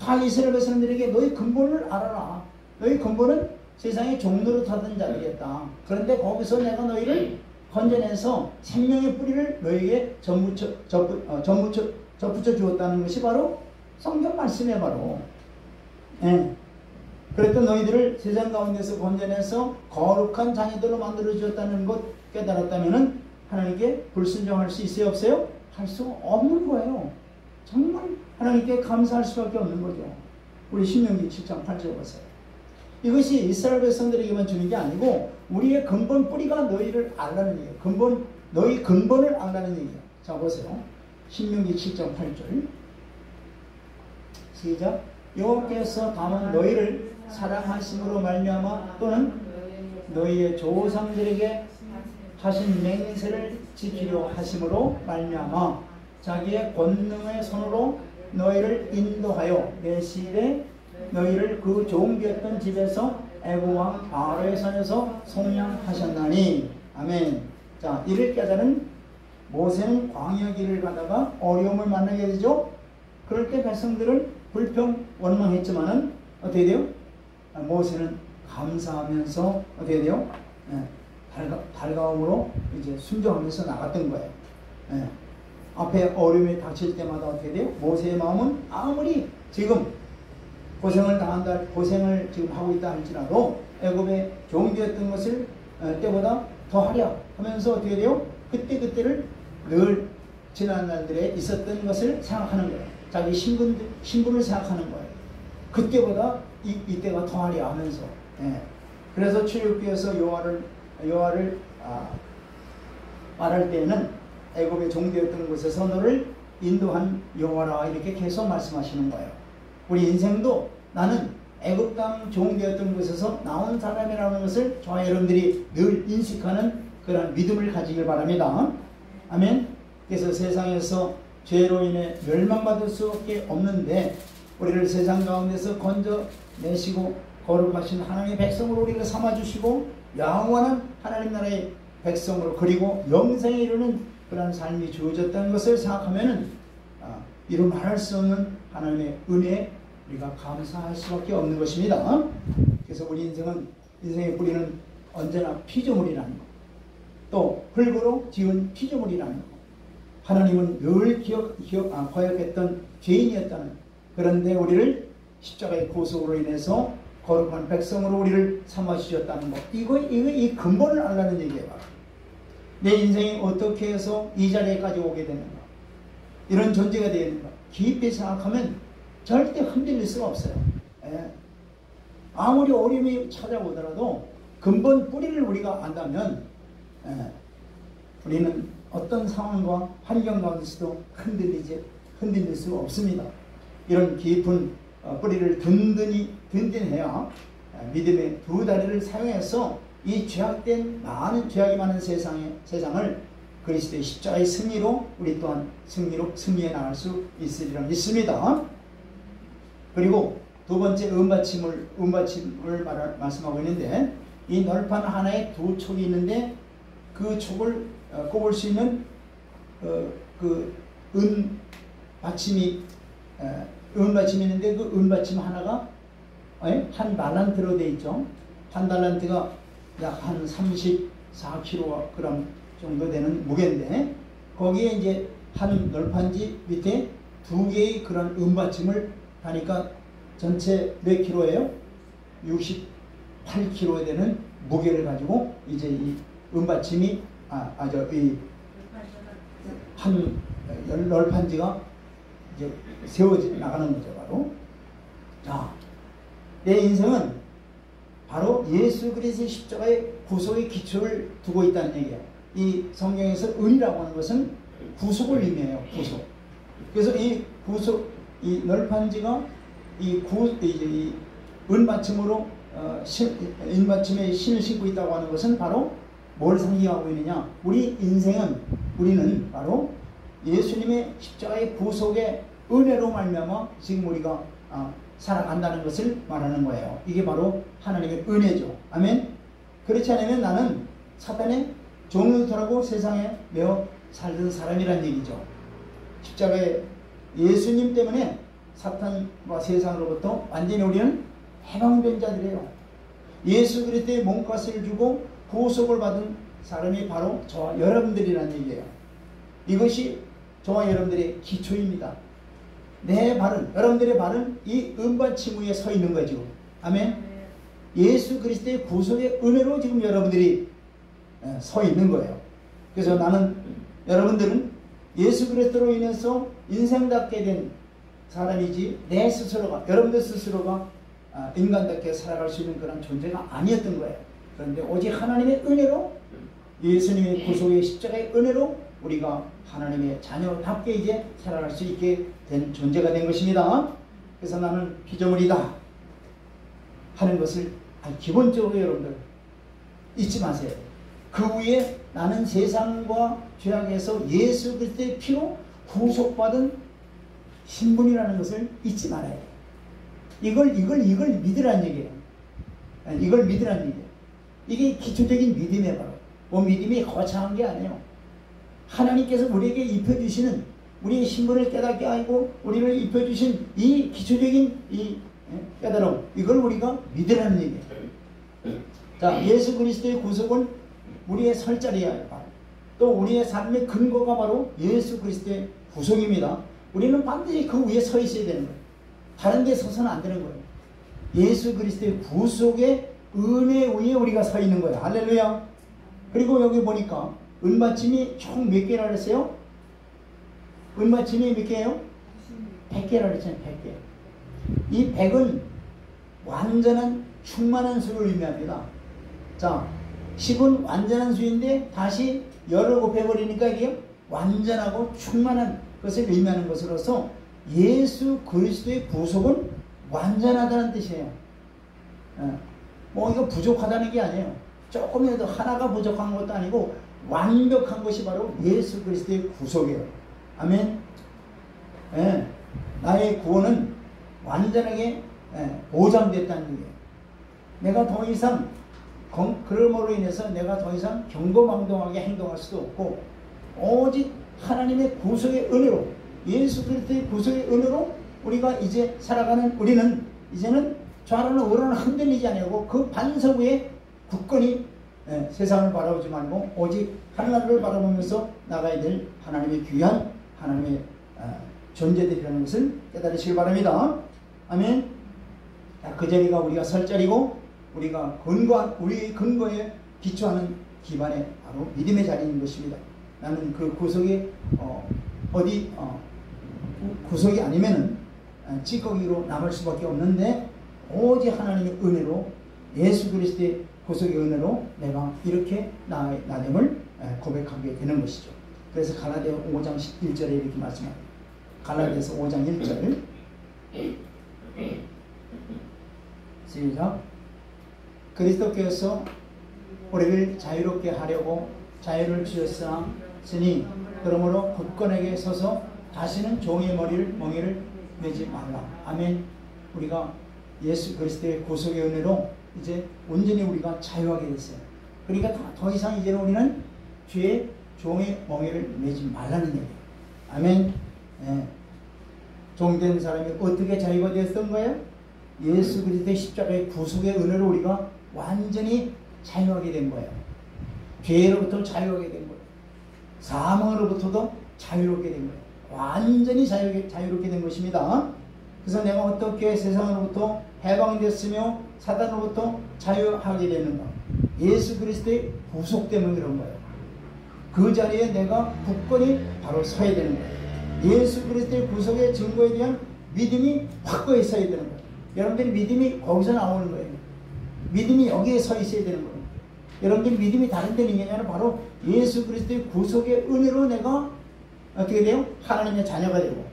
A: 다 이스라엘 백성들에게 너희 근본을 알아라. 너희 근본은 세상의 종로로 타던 자들이었다. 그런데 거기서 내가 너희를 건져내서 생명의 뿌리를 너희에게 접붙여 주었다는 것이 바로 성경 말씀이에요. 바로. 예. 그랬던 너희들을 세상 가운데서 건져내서 거룩한 자녀들로 만들어 주었다는 것 깨달았다면 하나님께 불순종할 수 있어요? 없어요? 할 수 없는 거예요. 정말 하나님께 감사할 수밖에 없는 거죠. 우리 신명기 7장 8절 보세요. 이것이 이스라엘 백성들에게만 주는 게 아니고 우리의 근본 뿌리가 너희를 알라는 얘기예요. 너희 근본을 알라는 얘기예요. 자 보세요. 신명기 7장 8절 시작. 여호와께서 다만 너희를 사랑하심으로 말미암아 또는 너희의 조상들에게 하신 맹세를 지키려 하심으로 말미암아 자기의 권능의 손으로 너희를 인도하여 내시되 너희를 그 종되었던 집에서 애굽 왕 바로의 손에서 속량하셨나니. 아멘. 자, 이를 깨달은 모세는 광야 길을 가다가 어려움을 만나게 되죠. 그럴 때 백성들은 불평 원망했지만은 어떻게 돼요? 모세는 감사하면서 어떻게 돼요? 달가움으로 이제 순종하면서 나갔던 거예요. 앞에 어려움이 닥칠 때마다 어떻게 돼요? 모세의 마음은 아무리 지금 고생을 지금 하고 있다 할지라도 애굽의 종되었던 것을 때보다 더 하랴 하면서 어떻게 돼요? 그때를 늘 지난 날들에 있었던 것을 생각하는 거예요. 자기 신분을 생각하는 거예요. 그때보다 이때가 더 하랴 하면서. 그래서 출애굽기에서 여호와를 말할 때에는 애굽의 종되었던 곳에서 너를 인도한 여호와라 이렇게 계속 말씀하시는 거예요. 우리 인생도 나는 애굽 땅 종되었던 곳에서 나온 사람이라는 것을 저와 여러분들이 늘 인식하는 그런 믿음을 가지길 바랍니다. 아멘. 그래서 세상에서 죄로 인해 멸망받을 수밖에 없는데 우리를 세상 가운데서 건져내시고 거룩하신 하나님의 백성으로 우리를 삼아주시고 영원한 하나님 나라의 백성으로 그리고 영생에 이르는 그런 삶이 주어졌다는 것을 생각하면 이루 말할 수 없는 하나님의 은혜에 우리가 감사할 수밖에 없는 것입니다. 그래서 우리 인생의 뿌리는 언제나 피조물이라는 것, 또 흙으로 지은 피조물이라는 것, 하나님은 늘 거역했던 죄인이었다는 것. 그런데 우리를 십자가의 구속으로 인해서 거룩한 백성으로 우리를 삼아주셨다는 것, 이 근본을 알라는 얘기예요. 내 인생이 어떻게 해서 이 자리에까지 오게 되는가, 이런 존재가 되는가 깊이 생각하면 절대 흔들릴 수가 없어요. 아무리 어려움이 찾아오더라도 근본 뿌리를 우리가 안다면 우리는 어떤 상황과 환경 가운데서도 흔들릴 수가 없습니다. 이런 깊은 뿌리를 든든해야 믿음의 두 다리를 사용해서 이 죄악이 많은 세상을 그리스도의 십자가의 승리로 우리 또한 승리해 나갈 수 있으리라 믿습니다. 그리고 두 번째 은받침을 말씀하고 있는데, 이 널판 하나에 두 촉이 있는데 그 촉을 꼽을 수 있는 그 은받침이 있는데 그 은받침 하나가 한 달란트로 되어 있죠. 한 달란트가 약 한 34kg 정도 되는 무게인데, 거기에 이제 한 널판지 밑에 두 개의 그런 은받침을 하니까 전체 몇 킬로예요? 68kg 되는 무게를 가지고 이제 이 은받침이 한 널판지가 이제 세워져 나가는 거죠. 바로. 자, 내 인생은 바로 예수 그리스도의 십자가의 구속의 기초를 두고 있다는 얘기예요. 이 성경에서 은이라고 하는 것은 구속을 의미해요. 구속. 그래서 이 이 널판지가 이 은받침으로 은받침에 신을 신고 있다고 하는 것은 바로 뭘 상징하고 있느냐? 우리는 바로 예수님의 십자가의 구속의 은혜로 말미암아 지금 우리가 살아간다는 것을 말하는 거예요. 이게 바로 하나님의 은혜죠. 아멘. 그렇지 않으면 나는 사탄의 종노릇하라고 세상에 매어 살던 사람이란 얘기죠. 십자가에 예수님 때문에 사탄과 세상으로부터 완전히 우리는 해방된 자들이에요. 예수 그리스도의 몸값을 주고 구속을 받은 사람이 바로 저와 여러분들이란 얘기예요. 이것이 저와 여러분들의 기초입니다. 내 발은, 여러분들의 발은 이 은받침 위에 서 있는 거죠. 아멘. 예수 그리스도의 구속의 은혜로 지금 여러분들이 서 있는 거예요. 그래서 나는, 여러분들은 예수 그리스도로 인해서 인생답게 된 사람이지 내 스스로가, 여러분들 스스로가 인간답게 살아갈 수 있는 그런 존재가 아니었던 거예요. 그런데 오직 하나님의 은혜로, 예수님의 구속의 십자가의 은혜로 우리가 하나님의 자녀답게 이제 살아갈 수 있게 된 존재가 된 것입니다. 그래서 나는 피조물이다 하는 것을 기본적으로 여러분들 잊지 마세요. 그 위에 나는 세상과 죄악에서 예수 그리스도의 피로 구속받은 신분이라는 것을 잊지 말아야 돼요. 이걸 믿으라는 얘기예요. 이걸 믿으라는 얘기예요. 이게 기초적인 믿음이에요. 바로 뭐 믿음이 거창한 게 아니에요. 하나님께서 우리에게 입혀주시는, 우리의 신분을 깨닫게 하고 우리를 입혀주신 이 기초적인 이 깨달음, 이걸 우리가 믿으라는 얘기예요. 자, 예수 그리스도의 구속은 우리의 설 자리예요. 또 우리의 삶의 근거가 바로 예수 그리스도의 구속입니다. 우리는 반드시 그 위에 서 있어야 되는 거예요. 다른 데 서서는 안 되는 거예요. 예수 그리스도의 구속의 은혜 위에 우리가 서 있는 거예요. 할렐루야. 그리고 여기 보니까 은받침이 총 몇 개라 그랬어요? 은받침이 몇 개예요? 100개라 그랬잖아요. 100개. 이 100은 완전한 충만한 수를 의미합니다. 자, 10은 완전한 수인데 다시 열을 곱해버리니까 이게 완전하고 충만한 것을 의미하는 것으로서 예수 그리스도의 구속은 완전하다는 뜻이에요. 뭐 이거 부족하다는 게 아니에요. 조금이라도 하나가 부족한 것도 아니고 완벽한 것이 바로 예수 그리스도의 구속이에요. 아멘. 나의 구원은 완전하게 보장됐다는 얘기예요. 내가 더 이상 그러므로 인해서 내가 더 이상 경거망동하게 행동할 수도 없고, 오직 하나님의 구속의 은혜로, 예수 그리스도의 구속의 은혜로 우리가 이제 살아가는, 우리는 이제는 좌로는 우로는 흔들리지 아니하고 그 반석 위에 굳건히 세상을 바라보지 말고 오직 하나님을 바라보면서 나가야 될 하나님의 귀한 하나님의 존재들이라는 것을 깨달으시기 바랍니다. 아멘. 그 자리가 우리가 설 자리고, 우리가 우리의 근거에 기초하는 기반의 바로 믿음의 자리인 것입니다. 나는 그 구속이 구속이 아니면은 찌꺼기로 남을 수밖에 없는데, 오직 하나님의 은혜로, 예수 그리스도의 구속의 은혜로 내가 이렇게 나됨을 고백하게 되는 것이죠. 그래서 갈라디아 5장 1절에 이렇게 말씀합니다. 갈라디아서 5장 1절 시작. 그리스도께서 우리를 자유롭게 하려고 자유를 주셨으니 그러므로 굳건하게 서서 다시는 종의 멍에를 매지 말라. 아멘. 우리가 예수 그리스도의 구속의 은혜로 이제 온전히 우리가 자유하게 됐어요. 그러니까 더 이상 이제는 우리는 죄의 종의 멍에를 매지 말라는 얘기예요. 아멘. 종된 사람이 어떻게 자유가 되었던 거예요? 예수 그리스도의 십자가의 구속의 은혜로 우리가 완전히 자유하게 된 거예요. 죄로부터 자유하게 된 거예요. 사망으로부터도 자유롭게 된 거예요. 완전히 자유롭게 된 것입니다. 그래서 내가 어떻게 세상으로부터 해방됐으며 사단으로부터 자유하게 되는가? 예수 그리스도의 구속 때문에 그런 거예요. 그 자리에 내가 굳건히 바로 서야 되는 거예요. 예수 그리스도의 구속의 증거에 대한 믿음이 확고히 서야 되는 거예요. 여러분들이 믿음이 거기서 나오는 거예요. 믿음이 여기에 서 있어야 되는 거예요. 여러분들이 믿음이 다른 데는 게 아니라 바로 예수 그리스도의 구속의 은혜로 내가 어떻게 돼요? 하나님의 자녀가 되고,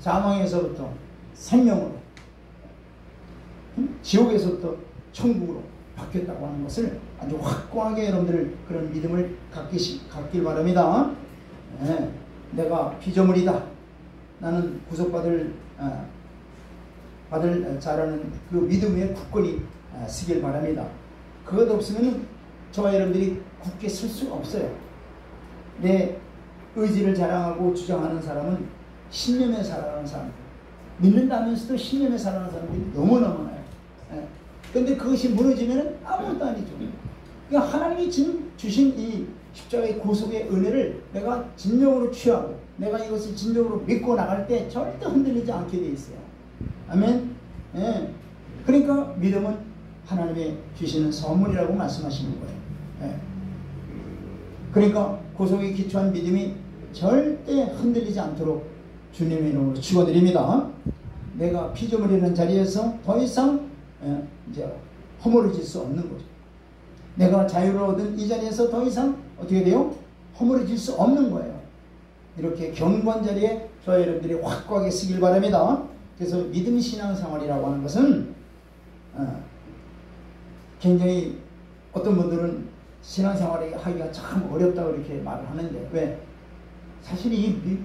A: 사망에서부터 생명으로, 지옥에서부터 천국으로 바뀌었다고 하는 것을 아주 확고하게 여러분들 그런 믿음을 갖길 바랍니다. 네, 내가 피조물이다. 나는 구속받을 자라는 그 믿음에 굳건히 서길 바랍니다. 그것 없으면 저와 여러분들이 굳게 설 수가 없어요. 내 의지를 자랑하고 주장하는 사람은 신념에 살아가는 사람들, 믿는다면서도 신념에 살아가는 사람들이 너무너무 많아요. 그런데 그것이 무너지면 아무것도 아니죠. 그러니까 하나님이 주신 이 십자가의 구속의 은혜를 내가 진정으로 취하고 내가 이것을 진정으로 믿고 나갈 때 절대 흔들리지 않게 돼 있어요. 아멘. 예. 그러니까 믿음은 하나님의 주시는 선물이라고 말씀하시는 거예요. 예. 그러니까 구속에 기초한 믿음이 절대 흔들리지 않도록 주님의 이름으로 축원드립니다. 내가 피조물이라는 자리에서 더 이상 이제 허물어질 수 없는 거죠. 내가 자유를 얻은 이 자리에서 더 이상 어떻게 돼요? 허물어질 수 없는 거예요. 이렇게 경건 자리에 저희 여러분들이 확고하게 서길 바랍니다. 그래서 믿음 신앙생활이라고 하는 것은 굉장히 어떤 분들은 신앙생활을 하기가 참 어렵다고 이렇게 말을 하는데, 왜? 사실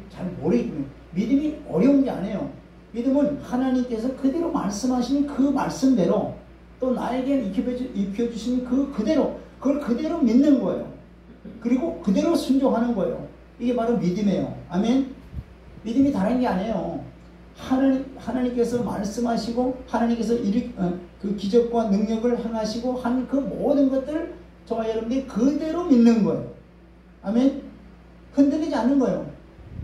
A: 잘 모르겠군요. 믿음이 어려운 게 아니에요. 믿음은 하나님께서 그대로 말씀하신 그 말씀대로 또 나에게 입혀주신 그대로 그걸 그대로 믿는 거예요. 그리고 그대로 순종하는 거예요. 이게 바로 믿음이에요. 아멘. 믿음이 다른 게 아니에요. 하나님께서 말씀하시고 하나님께서 그 기적과 능력을 행하시고 한 그 모든 것들을 저와 여러분들이 그대로 믿는 거예요. 아멘. 흔들리지 않는 거예요.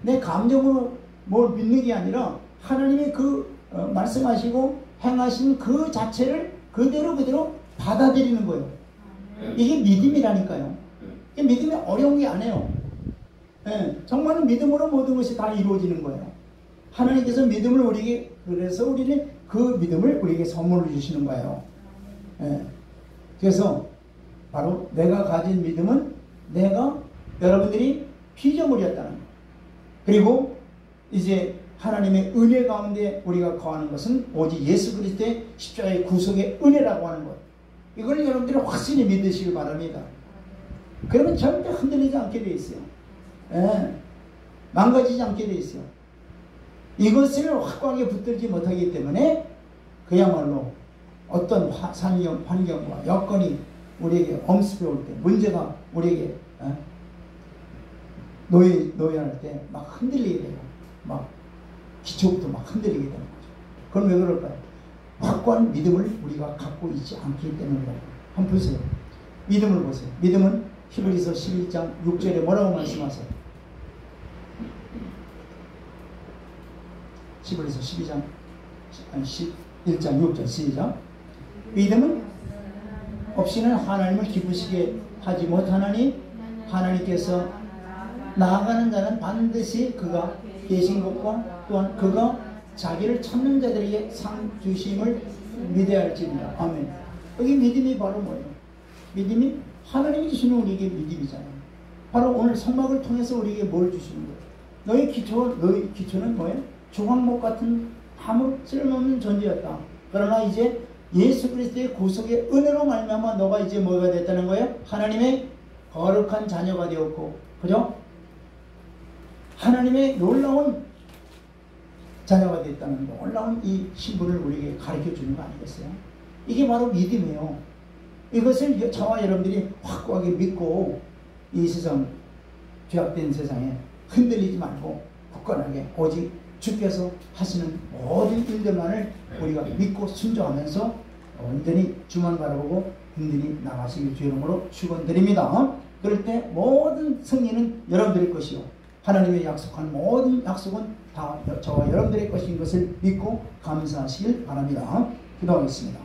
A: 내 감정으로 뭘 믿는 게 아니라 하나님의 그 말씀하시고 행하신 그 자체를 그대로 받아들이는 거예요. 이게 믿음이라니까요. 믿음이 어려운 게 아니에요. 예, 정말은 믿음으로 모든 것이 다 이루어지는 거예요. 하나님께서 믿음을 우리에게, 그래서 우리는 그 믿음을 우리에게 선물로 주시는 거예요. 예, 그래서 바로 내가 가진 믿음은 여러분들이 피조물이었다는 거예요. 그리고 이제 하나님의 은혜 가운데 우리가 거하는 것은 오직 예수 그리스도의 십자가의 구속의 은혜라고 하는 것. 이걸 여러분들이 확실히 믿으시길 바랍니다. 그러면 절대 흔들리지 않게 되어 있어요. 예, 망가지지 않게 되어 있어요. 이것을 확고하게 붙들지 못하기 때문에 그야말로 어떤 환경과 여건이 우리에게 엄습해 올 때, 문제가 우리에게 노예할 때 막 흔들리게 되고, 막 기초부터 막 흔들리게 되는 거죠. 그럼 왜 그럴까요? 확고한 믿음을 우리가 갖고 있지 않기 때문이라고. 한번 보세요. 믿음을 보세요. 믿음은 히브리서 11장 6절에 뭐라고 말씀하세요? 히브리서 11장 6절 시작. 믿음은 없이는 하나님을 기쁘시게 하지 못하나니 하나님께서 나아가는 자는 반드시 그가 계신 것과 또한 그가 자기를 찾는 자들에게 상 주심을 믿어야 할지니라. 아멘. 여기 믿음이 바로 뭐예요? 믿음이 하나님이 주시는 우리에게 믿음이잖아요. 바로 오늘 성막을 통해서 우리에게 뭘 주시는 거예요? 너희 기초는 뭐예요? 조각목 같은 아무 쓸모없는 존재였다. 그러나 이제 예수 그리스도의 구속의 은혜로 말미암아 너가 이제 뭐가 됐다는 거예요? 하나님의 거룩한 자녀가 되었고, 그죠? 하나님의 놀라운 자녀가 됐다는 놀라운 이 신분을 우리에게 가르쳐 주는 거 아니겠어요? 이게 바로 믿음이에요. 이것을 저와 여러분들이 확고하게 믿고 이 세상, 죄악된 세상에 흔들리지 말고 굳건하게 오직 주께서 하시는 모든 일들만을 우리가 믿고 순종하면서 온전히 주만 바라보고 흔들리 나가시길 주의 이름으로 축원드립니다. 그럴 때 모든 승리는 여러분들의 것이요, 하나님의 약속한 모든 약속은 다 저와 여러분들의 것인 것을 믿고 감사하시길 바랍니다. 기도하겠습니다.